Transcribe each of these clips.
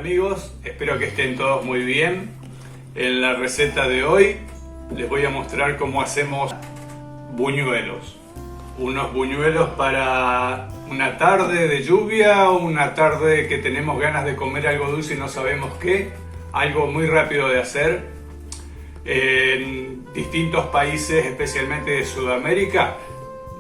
amigos? Espero que estén todos muy bien. En la receta de hoy les voy a mostrar cómo hacemos buñuelos. Unos buñuelos para una tarde de lluvia o una tarde que tenemos ganas de comer algo dulce y no sabemos qué. Algo muy rápido de hacer. En distintos países, especialmente de Sudamérica,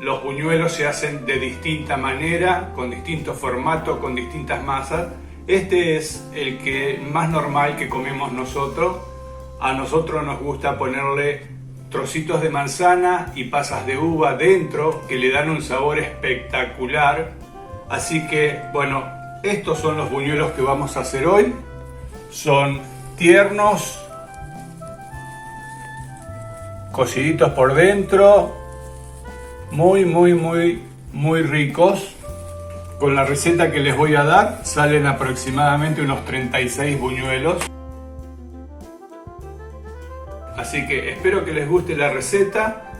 los buñuelos se hacen de distinta manera, con distintos formatos, con distintas masas. Este es el que más normal que comemos nosotros. A nosotros nos gusta ponerle trocitos de manzana y pasas de uva dentro, que le dan un sabor espectacular. Así que, bueno, estos son los buñuelos que vamos a hacer hoy. Son tiernos, cociditos por dentro, muy ricos. Con la receta que les voy a dar salen aproximadamente unos 36 buñuelos. Así que espero que les guste la receta.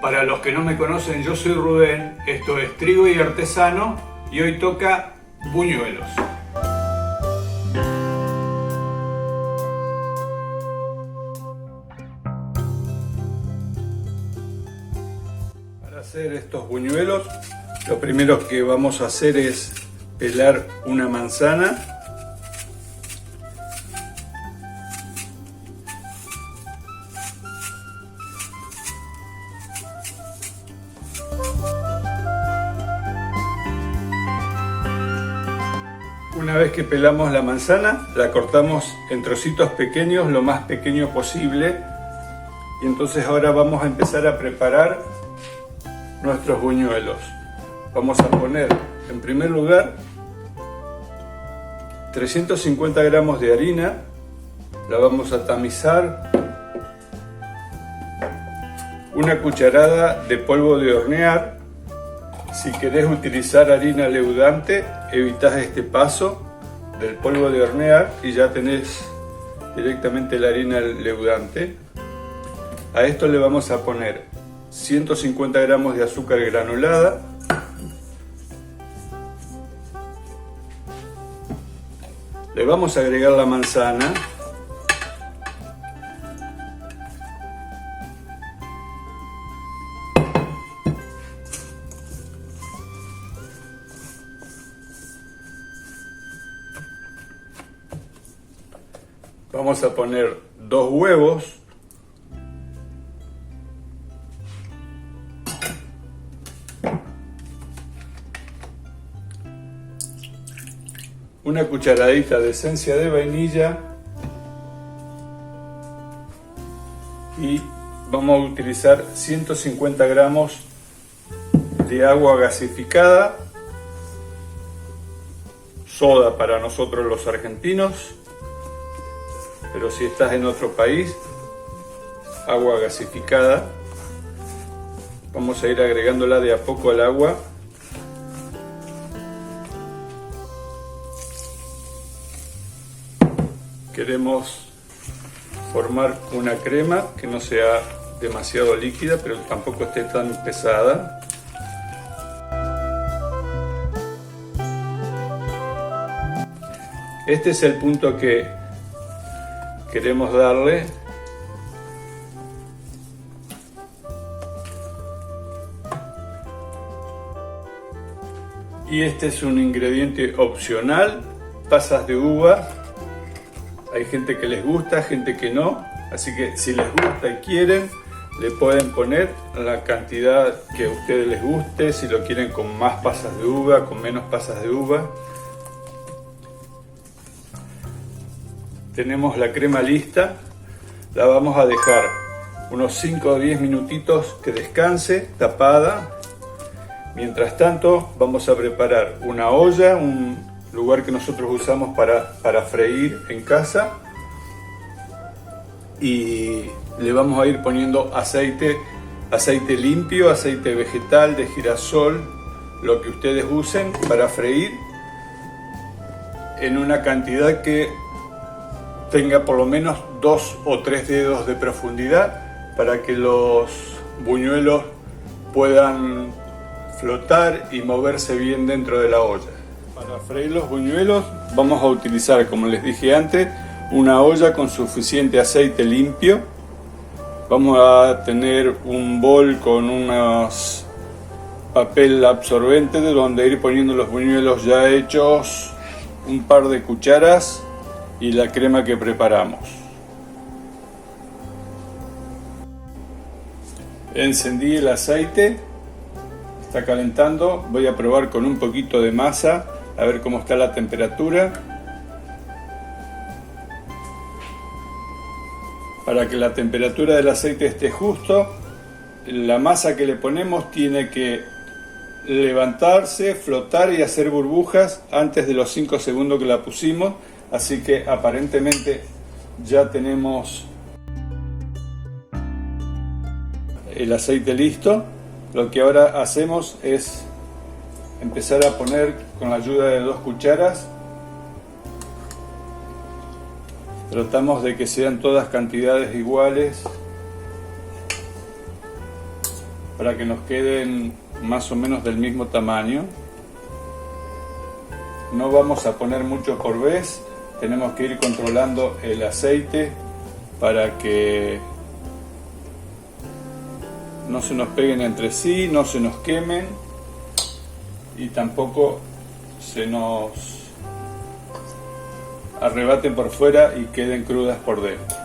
Para los que no me conocen, yo soy Rubén, esto es Trigo y Artesano y hoy toca buñuelos. Para hacer estos buñuelos, lo primero que vamos a hacer es pelar una manzana. Una vez que pelamos la manzana, la cortamos en trocitos pequeños, lo más pequeño posible. Y entonces ahora vamos a empezar a preparar nuestros buñuelos. Vamos a poner en primer lugar 350 gramos de harina, la vamos a tamizar, una cucharada de polvo de hornear. Si querés utilizar harina leudante, evitas este paso del polvo de hornear y ya tenés directamente la harina leudante. A esto le vamos a poner 150 gramos de azúcar granulada, le vamos a agregar la manzana, vamos a poner 2 huevos, una cucharadita de esencia de vainilla y vamos a utilizar 150 gramos de agua gasificada, soda para nosotros los argentinos, pero si estás en otro país, agua gasificada. Vamos a ir agregándola de a poco al agua. Queremos formar una crema que no sea demasiado líquida, pero tampoco esté tan pesada. Este es el punto que queremos darle. Y este es un ingrediente opcional, pasas de uva. Hay gente que les gusta, gente que no, así que si les gusta y quieren, le pueden poner la cantidad que a ustedes les guste, si lo quieren con más pasas de uva, con menos pasas de uva. Tenemos la crema lista, la vamos a dejar unos 5 o 10 minutitos que descanse, tapada. Mientras tanto, vamos a preparar una olla, un lugar que nosotros usamos para freír en casa, y le vamos a ir poniendo aceite limpio, aceite vegetal, de girasol, lo que ustedes usen para freír, en una cantidad que tenga por lo menos 2 o 3 dedos de profundidad para que los buñuelos puedan flotar y moverse bien dentro de la olla. Para freír los buñuelos vamos a utilizar, como les dije antes, una olla con suficiente aceite limpio. Vamos a tener un bol con unos papel absorbente de donde ir poniendo los buñuelos ya hechos, un par de cucharas y la crema que preparamos. Encendí el aceite, está calentando, voy a probar con un poquito de masa a ver cómo está la temperatura. Para que la temperatura del aceite esté justo, la masa que le ponemos tiene que levantarse, flotar y hacer burbujas antes de los 5 segundos que la pusimos. Así que aparentemente ya tenemos el aceite listo. Lo que ahora hacemos es empezar a poner con la ayuda de 2 cucharas. Tratamos de que sean todas cantidades iguales para que nos queden más o menos del mismo tamaño. No vamos a poner mucho por vez, tenemos que ir controlando el aceite para que no se nos peguen entre sí, no se nos quemen y tampoco se nos arrebaten por fuera y queden crudas por dentro.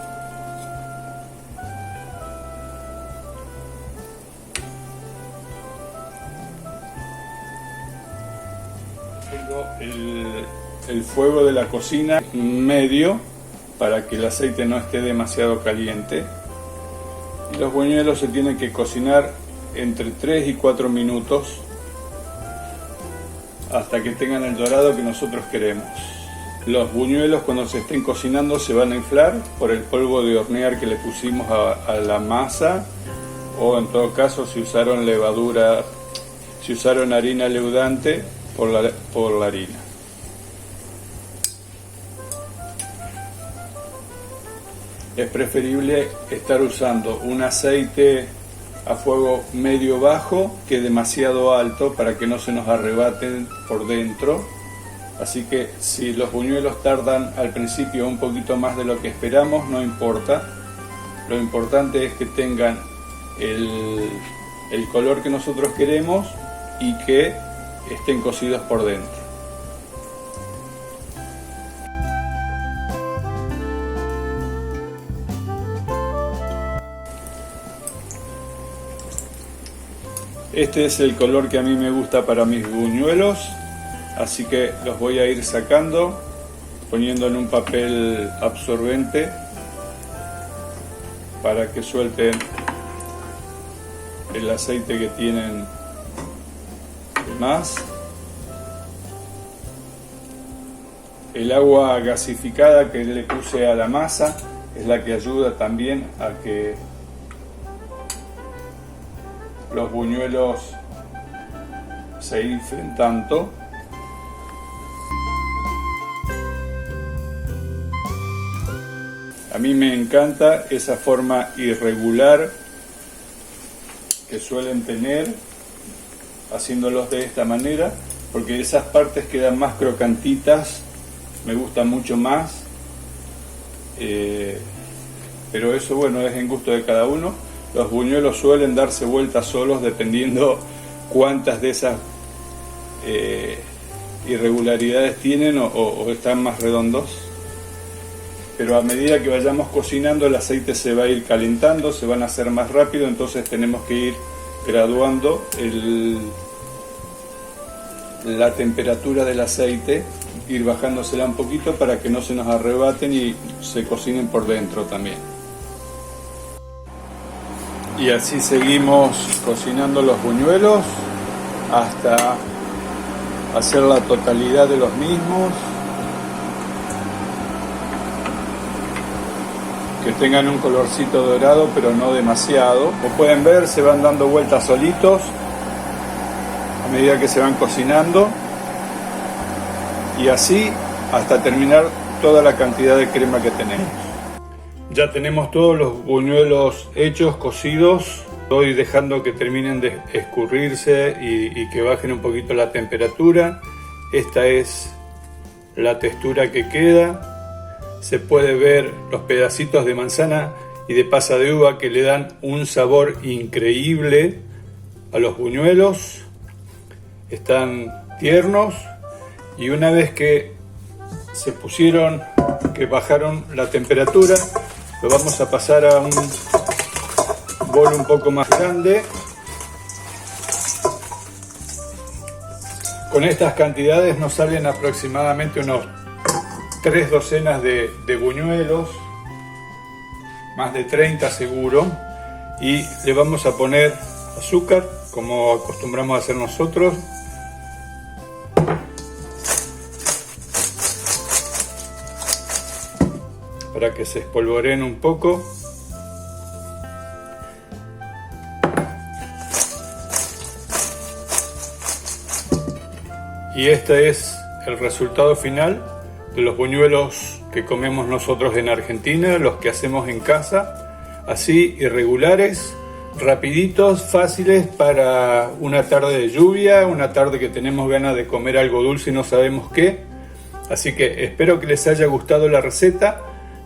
Tengo el fuego de la cocina medio para que el aceite no esté demasiado caliente. Y los buñuelos se tienen que cocinar entre 3 y 4 minutos hasta que tengan el dorado que nosotros queremos. Los buñuelos cuando se estén cocinando se van a inflar por el polvo de hornear que le pusimos a la masa, o en todo caso si usaron levadura, si usaron harina leudante, por la harina. Es preferible estar usando un aceite a fuego medio bajo que demasiado alto para que no se nos arrebaten por dentro. Así que si los buñuelos tardan al principio un poquito más de lo que esperamos, no importa. Lo importante es que tengan el color que nosotros queremos y que estén cocidos por dentro. Este es el color que a mí me gusta para mis buñuelos. Así que los voy a ir sacando, poniendo en un papel absorbente para que suelten el aceite que tienen de más. El agua gasificada que le puse a la masa es la que ayuda también a que los buñuelos se inflen tanto. A mí me encanta esa forma irregular que suelen tener haciéndolos de esta manera, porque esas partes quedan más crocantitas, me gusta mucho más, pero eso bueno es en gusto de cada uno. Los buñuelos suelen darse vueltas solos dependiendo cuántas de esas irregularidades tienen o están más redondos. Pero a medida que vayamos cocinando el aceite se va a ir calentando, se van a hacer más rápido, entonces tenemos que ir graduando la temperatura del aceite, ir bajándosela un poquito para que no se nos arrebaten y se cocinen por dentro también. Y así seguimos cocinando los buñuelos hasta hacer la totalidad de los mismos. Que tengan un colorcito dorado, pero no demasiado. Como pueden ver, se van dando vueltas solitos a medida que se van cocinando. Y así hasta terminar toda la cantidad de crema que tenemos. Ya tenemos todos los buñuelos hechos, cocidos. Estoy dejando que terminen de escurrirse y que bajen un poquito la temperatura. esta es la textura que queda. Se puede ver los pedacitos de manzana y de pasa de uva que le dan un sabor increíble a los buñuelos. Están tiernos y una vez que se pusieron, que bajaron la temperatura, lo vamos a pasar a un bol un poco más grande. Con estas cantidades nos salen aproximadamente unos 3 docenas de buñuelos, más de 30 seguro, y le vamos a poner azúcar como acostumbramos a hacer nosotros. Para que se espolvoreen un poco. Y este es el resultado final de los buñuelos que comemos nosotros en Argentina, los que hacemos en casa, así irregulares, rapiditos, fáciles para una tarde de lluvia, una tarde que tenemos ganas de comer algo dulce y no sabemos qué. Así que espero que les haya gustado la receta,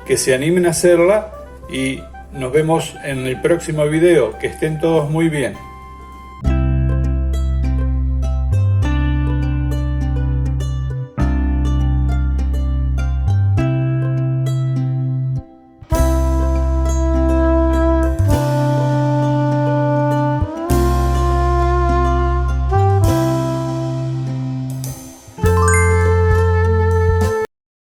que se animen a hacerla y nos vemos en el próximo video. Que estén todos muy bien.